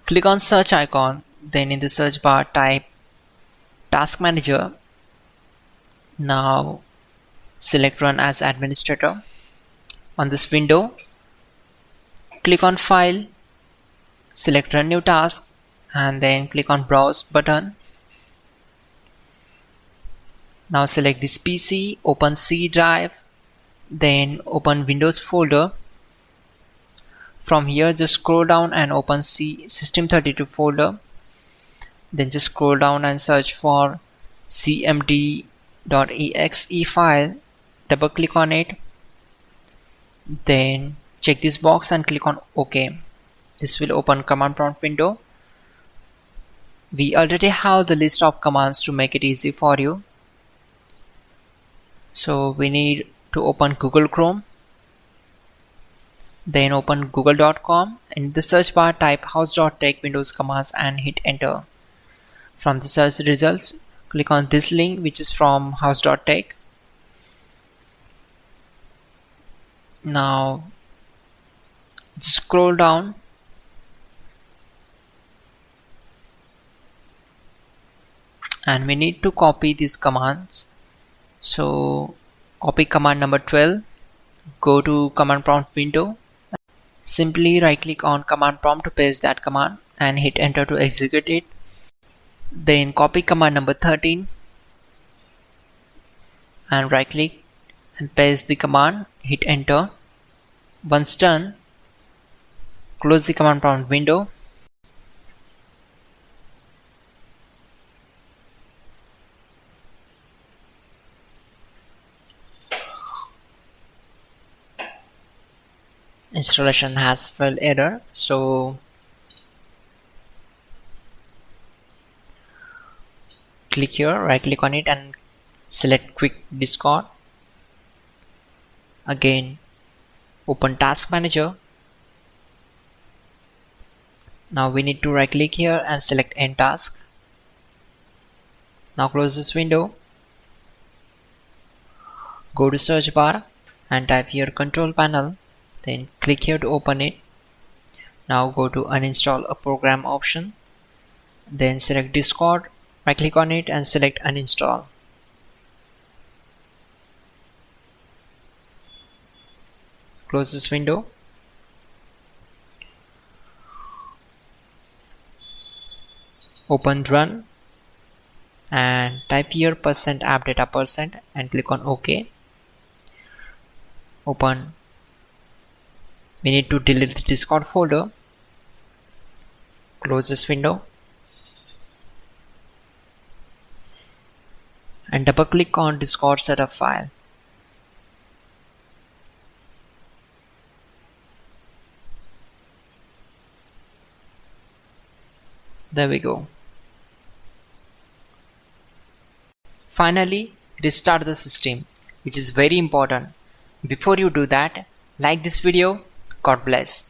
Click on search icon, then in the search bar type Task Manager. Now select Run as Administrator. On this window, click on File, select Run New Task, and then click on Browse button. Now select this PC, open C drive, then open Windows folder. From here just scroll down and open C System32 folder. Then just scroll down and search for cmd.exe file. Double click on it. Then check this box and click on OK. This will open command prompt window. We already have the list of commands to make it easy for you. So we need to open Google Chrome. Then open google.com. In the search bar type hows.tech Windows commands and hit enter. From the search results, click on this link which is from hows.tech. Now just scroll down and we need to copy these commands. So copy command number 12, go to command prompt window, simply right click on command prompt to paste that command and hit enter to execute it. Then copy command number 13 and right click and paste the command, hit enter. Once done, close the command prompt window. Installation has failed error, so click here, right click on it and select Quick Discord. Again open Task Manager. Now we need to right click here and select End Task. Now close this window. Go to search bar and type here Control Panel. Then click here to open it. Now go to Uninstall a Program option. Then select Discord, right click on it and select Uninstall. Close this window. Open Run and type here %appdata% and click on OK. Open. We need to delete the Discord folder. Close this window and double click on Discord setup file. There we go. Finally, restart the system, which is very important. Before you do that, like this video. God bless.